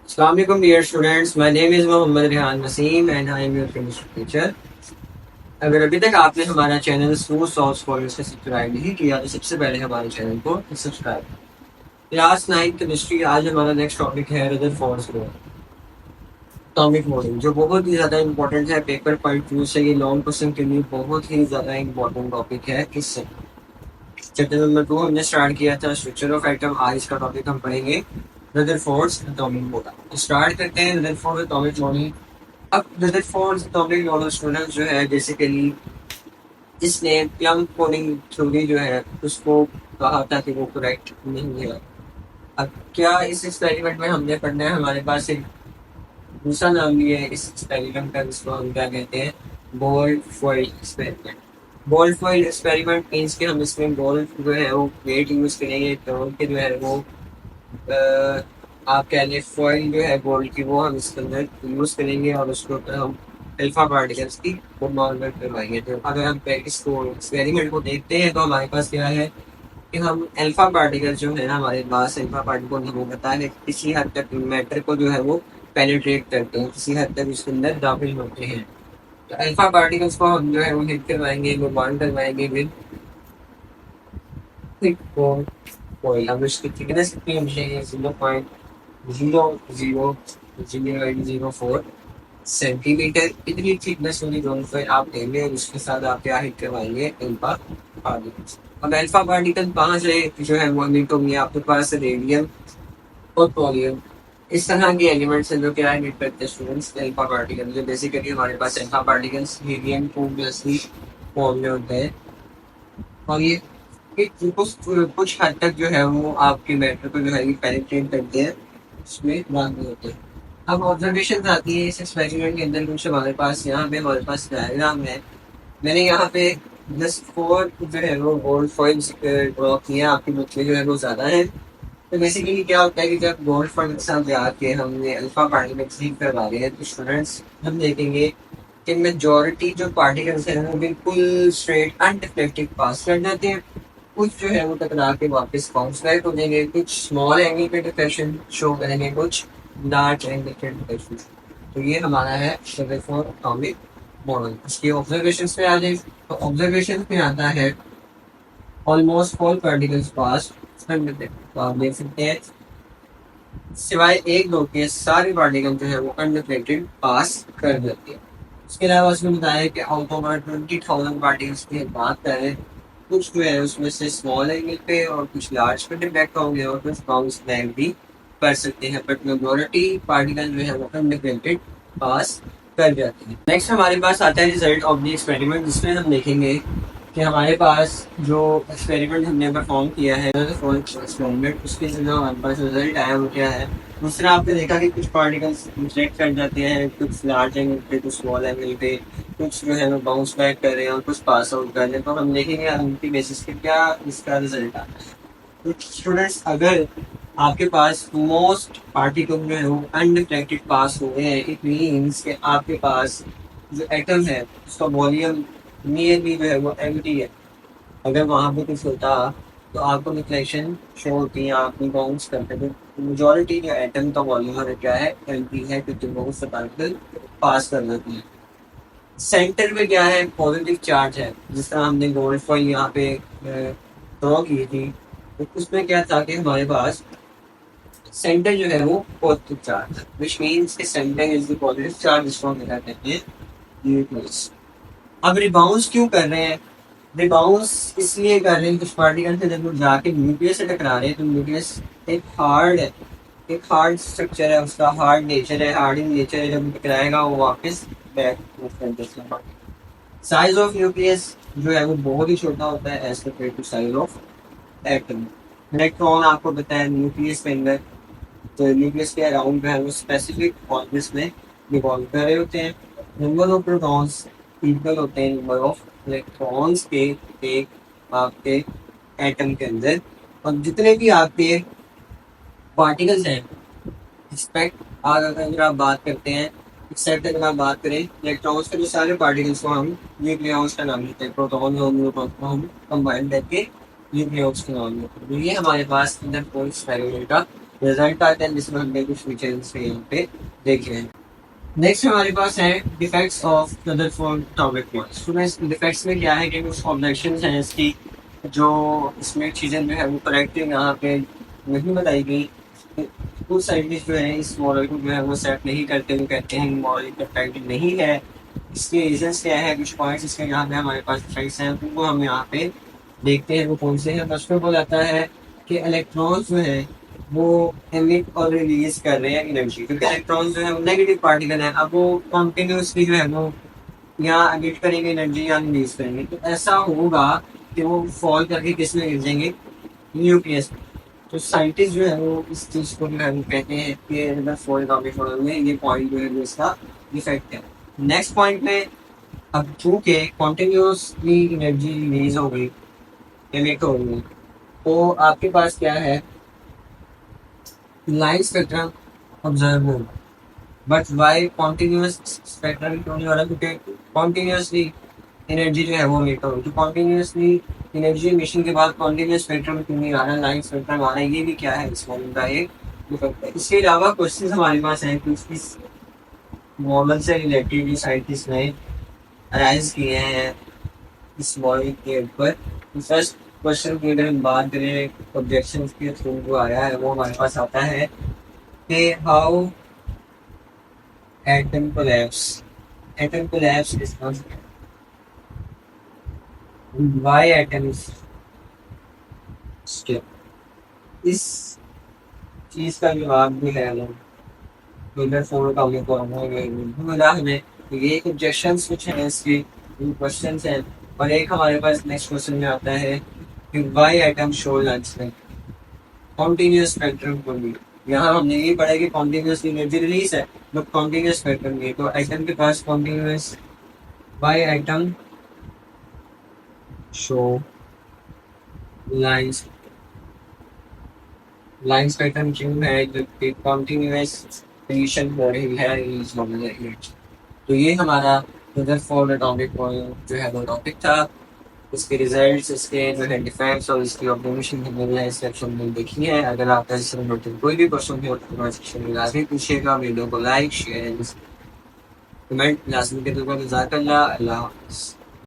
Assalamu alaikum dear students, my name is Mohammad Rehan Naseem and I am your chemistry teacher. अगर अभी तक आपने हमारा channel smooth solve फॉर्मूले से सब्सक्राइब नहीं किया तो सबसे पहले हमारे चैनल को सब्सक्राइब। क्लास 9 केमिस्ट्री आज हमारा नेक्स्ट टॉपिक है रदरफोर्ड्स लॉ, एटॉमिक मॉडल, जो बहुत ही ज्यादा इंपॉर्टेंट है पेपर पॉइंट व्यू से। ये लॉन्ग क्वेश्चन के लिए बहुत ही ज्यादा इंपॉर्टेंट टॉपिक है। इससे चैप्टर नंबर 2 हमने स्टार्ट किया था स्ट्रक्चर ऑफ एटम, आज का टॉपिक हम पढ़ेंगे रदरफोर्ड्स एटॉमिक मॉडल। स्टार्ट करते हैं रदरफोर्ड एटॉमिक मॉडल। अब रदरफोर्ड एटॉमिक मॉडल स्टूडेंट्स जो है बेसिकली इसने प्लम कोडिंग थ्योरी जो है उसको कहा था कि वो करेक्ट नहीं है। अब क्या इस एक्सपेरिमेंट में हमने पढ़ना है, हमारे पास एक दूसरा नाम भी है इस एक्सपेरिमेंट का, जिसको हम क्या कहते हैं, gold foil experiment. Gold foil experiment means कि हम इसमें गोल्ड जो है वो वेट यूज करेंगे, गोल्ड के जो है वो आप कह लें फॉइल जो है गोल्ड की वो हम इसके अंदर यूज करेंगे और उसके ऊपर हम अल्फा पार्टिकल्स की वो नॉर्मल करवाएंगे। तो अगर हम इसको एक्सपेरिमेंट को देखते हैं तो हमारे पास क्या है कि हम अल्फा पार्टिकल जो है ना, हमारे पास अल्फा पार्टिकल हमें पता है किसी हद तक मैटर को जो है वो पेनिट्रेट करते हैं, किसी हद तक उसके अंदर दाखिल होते हैं। तो अल्फा पार्टिकल्स को हम जो है वो हिट करवाएंगे, वो बॉन्ड करवाएंगे विद थिक फॉइल। अब इसकी थिकनेस कितनी होनी चाहिए, 0.000004 सेंटीमीटर इतनी थिकनेस होनी दोनों पर आप देंगे और उसके साथ आप क्या हिट करवाएंगे, अल्फा पार्टिकल्स। अब अल्फा पार्टिकल कहाँ से जो है वो हिट होंगे, आपके पास रेडियम और पोलियम इस तरह के एलिमेंट्स हैं जो क्या हिट करते हैं स्टूडेंट्स, अल्फा पार्टिकल। जो बेसिकली हमारे पास alpha particles helium 2 plus form में होते हैं और ये कुछ हद तक जो है वो आपके मैटर को जो है पेनिट्रेट करते हैं, उसमें दाखिल होते हैं। अब ऑब्जर्वेशन आती है इस एक्सपेरिमेंट के अंदर। कुछ हमारे पास यहाँ पे हमारे पास डायग्राम है, मैंने यहाँ पे जस्ट 4 जो है वो गोल्ड फॉइल्स ड्रॉ किए हैं, आपकी बुक में जो है वो ज़्यादा है। तो बेसिकली क्या होता है कि जब गोल्ड फॉइल के साथ जाके हमने अल्फा पार्टिकल्स हीट करवा रहे हैं तो स्टूडेंट्स हम देखेंगे कि मेजॉरिटी जो पार्टिकल्स हैं वो बिल्कुल स्ट्रेट अनडिफ्लेक्टेड पास कर जाते हैं, कुछ जो है वो टकरा के वापस बाउंस बैक हो जाएंगे, कुछ स्मॉल एंगल पे डिफ्लेक्शन शो करेंगे, कुछ लार्ज एंगल पे डिफ्लेक्शन। तो ये हमारा है फॉर एटॉमिक मॉडल। इसकी ऑब्जर्वेशन पे आ जाए तो ऑब्जर्वेशन में आता है ऑलमोस्ट ऑल पार्टिकल्स पास। तो आप देख सकते हैं सिवाय एक दो के सारे पार्टिकल जो है वो अनडिफ्लेक्टेड पास कर देते हैं। उसके अलावा उसने बताया कि आउट ऑफ 20,000 पार्टिकल्स की बात करें, कुछ जो है उसमें से स्मॉल एंगल पे और कुछ लार्ज पे डिफ्लेक्ट होंगे और कुछ बाउंस बैक भी कर सकते हैं, बट मेजॉरिटी पार्टिकल जो है वो अनडिफ्लेक्टेड पास कर जाते हैं। नेक्स्ट हमारे पास आता है रिजल्ट ऑफ द एक्सपेरिमेंट, जिसमें हम देखेंगे कि हमारे पास जो एक्सपेरिमेंट हमने परफॉर्म किया है एक्सपेरिमेंट, उसके जो हमारे पास रिजल्ट आया वो क्या है। दूसरा आपने देखा कि कुछ पार्टिकल्स रिफ्लेक्ट कर जाते हैं, कुछ लार्ज एंगल पे, कुछ स्मॉल एंगल पे, कुछ जो है वो बाउंस बैक कर रहे हैं और कुछ पास आउट कर रहे हैं। तो हम देखेंगे उनकी बेसिस पे क्या इसका रिजल्ट आता है। तो स्टूडेंट्स अगर आपके पास मोस्ट पार्टिकल जो है वो अनडिफ्लेक्टेड पास हो गए हैं, इट मीन्स कि आपके पास जो एटम है उसका वॉल्यूम नियरली जो है वो एम्प्टी है। अगर वहाँ पे कुछ होता तो आपको रिफ्लेक्शन शो होती है, आप बाउंस करते थे। मेजॉरिटी जो एटम का वॉल्यूम है क्या है, एम्प्टी है, क्योंकि बहुत से पार्टिकल पास कर देती है। सेंटर में क्या है, पॉजिटिव चार्ज है, जिस तरह हमने गोल्ड फॉइल यहाँ पे ड्रॉ की थी। तो उसमें क्या था कि हमारे पास सेंटर जो है वो पॉजिटिव चार्ज है, विच मीन्स कि centre is the positive charge, जिसको हम क्या कहते हैं, न्यूक्लियस। अब रिबाउंस क्यों कर रहे हैं, रिबाउंस इसलिए कर रहे हैं कुछ पार्टिकल से जब वो जाके न्यूक्लियस से टकरा रहे हैं तो न्यूक्लियस एक हार्ड है, एक हार्ड स्ट्रक्चर है, उसका हार्ड नेचर है, हार्ड इन नेचर है। जब टकराएगा वो वापस बैक मूव कर देगा। साइज ऑफ न्यूक्लियस जो है वो बहुत ही छोटा होता है as compared to size of atom. Electron आपको पता है न्यूक्लियस के अंदर, तो न्यूक्लियस के अराउंड जो है वो स्पेसिफिक ऑर्बिट्स में रिवॉल्व कर रहे होते हैं। नंबर ऑफ प्रोटॉन्स इक्वल होते हैं नंबर ऑफ इलेक्ट्रॉन्स के एक आपके एटम के अंदर। और जितने भी आपके पार्टिकल्स हैं एक्सपेक्ट अगर आप बात करते हैं, एक्सेप्ट अगर आप बात करें इलेक्ट्रॉन्स के, जो सारे पार्टिकल्स को हम न्यूक्लियॉन्स का नाम देते हैं। प्रोटॉन और न्यूट्रॉन को हम कंबाइन करके न्यूक्लियॉन्स का नाम देते हैं। तो ये हमारे पास इंटर एक्सपेरिमेंट का रिजल्ट आता है जिसमें हमने कुछ फीचर्स यहाँ पे देखे हैं। नेक्स्ट हमारे पास है defects of Rutherford topic points. तो इस डिफेक्ट्स में क्या है कि कुछ ऑब्जेक्शंस हैं इसकी, जो इसमें चीज़ें जो है वो करेक्ट यहाँ पे नहीं बताई गई। कुछ साइंटिस्ट जो है इस मॉडल को जो है वो सेट नहीं करते, वो कहते हैं मॉडल परफेक्ट नहीं है। इसके रीजंस क्या है, कुछ पॉइंट्स इसके यहाँ पे हमारे पास डिफेक्ट्स हैं उनको हम यहाँ पे देखते हैं वो कौन से हैं। फर्स्ट ऑफ ऑल आता है कि इलेक्ट्रॉन्स जो है वो एमिट और रिलीज कर रहे हैं एनर्जी, क्योंकि इलेक्ट्रॉन जो है वो नेगेटिव पार्टिकल है। अब वो कॉन्टिन्यूसली जो है वो यहाँ एमिट करेंगे एनर्जी या रिलीज करेंगे, तो ऐसा होगा कि वो फॉल करके किस में गिर जाएंगे, न्यूक्लियस में। तो साइंटिस्ट जो है वो इस चीज़ को जो है वो कहते हैं कि अगर फॉल टॉपिक मॉडल में ये पॉइंट जो है वो इसका डिफेक्ट है। नेक्स्ट पॉइंट में, अब चूंकि कॉन्टिन्यूसली एनर्जी रिलीज हो गई, एमिट हो गई, तो आपके पास क्या है, लाइन स्पेक्ट्रम ऑब्जर्व होगा। बट वाई कॉन्टिन्यूस स्पेक्ट्रम क्यों नहीं हो रहा, क्योंकि कॉन्टिन्यूसली एनर्जी जो है वो मीट होगी। तो कॉन्टिन्यूसली एनर्जी मिशन के बाद कॉन्टिन्यूस स्पेक्ट्रम क्यों नहीं आ रहा, लाइन स्पेक्ट्रम आ रहा है, ये भी क्या है इस मॉडल का एक डिफेक्ट है। इसके अलावा क्वेश्चन हमारे पास हैं कुछ इस मॉडल से रिलेटेड साइंटिस्ट ने अराइज किए हैं इस मॉडल के ऊपर। फर्स्ट क्वेश्चन की अगर हम बात करें ऑब्जेक्शन के थ्रू जो आया है, वो हमारे पास आता है कि how atom collapse, atom collapse is not, why atom is still. इस चीज का जवाब भी है मिलर फोर का मिला हमें। तो ये ऑब्जेक्शंस कुछ हैं इसके, क्वेश्चंस हैं। और एक हमारे पास नेक्स्ट क्वेश्चन में आता है कि व्हाई एटम शो लाइट्स में कॉन्टिन्यूस स्पेक्ट्रम को भी। यहाँ हमने ये पढ़ा कि कॉन्टिन्यूस एनर्जी रिलीज है, बट कॉन्टिन्यूस स्पेक्ट्रम ये, तो एटम के पास continuous, why atom show lines, line spectrum क्यों है, जबकि कॉन्टिन्यूस कंडीशन हो रही है इस मामले में। तो ये हमारा रदरफोर्ड एटॉमिक पॉइंट जो है वो टॉपिक था। इसके रिजल्ट्स, इसके जो है डिफेक्ट्स और इसकी ऑब्जर्वेशन हमने इस सेक्शन में देखी है। अगर आपका इस रिलेटेड कोई भी क्वेश्चन हो तो कमेंट सेक्शन में लाजमी पूछिएगा। वीडियो को लाइक शेयर कमेंट लाजमी के, जज़ाकल्लाह, अल्लाह हाफ़िज़।